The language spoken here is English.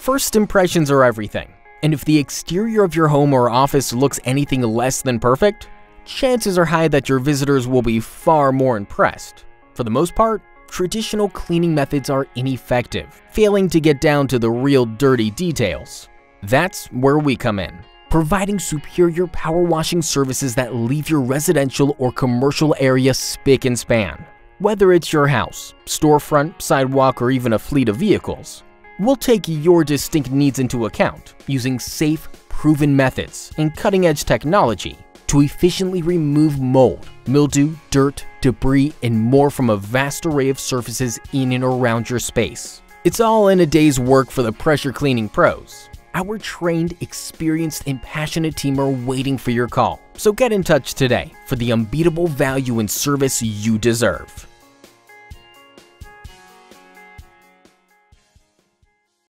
First impressions are everything, and if the exterior of your home or office looks anything less than perfect, chances are high that your visitors will be far more impressed. For the most part, traditional cleaning methods are ineffective, failing to get down to the real dirty details. That's where we come in, providing superior power washing services that leave your residential or commercial area spick and span. Whether it's your house, storefront, sidewalk, or even a fleet of vehicles, we'll take your distinct needs into account using safe, proven methods and cutting-edge technology to efficiently remove mold, mildew, dirt, debris, and more from a vast array of surfaces in and around your space. It's all in a day's work for the pressure cleaning pros. Our trained, experienced, and passionate team are waiting for your call. So get in touch today for the unbeatable value and service you deserve.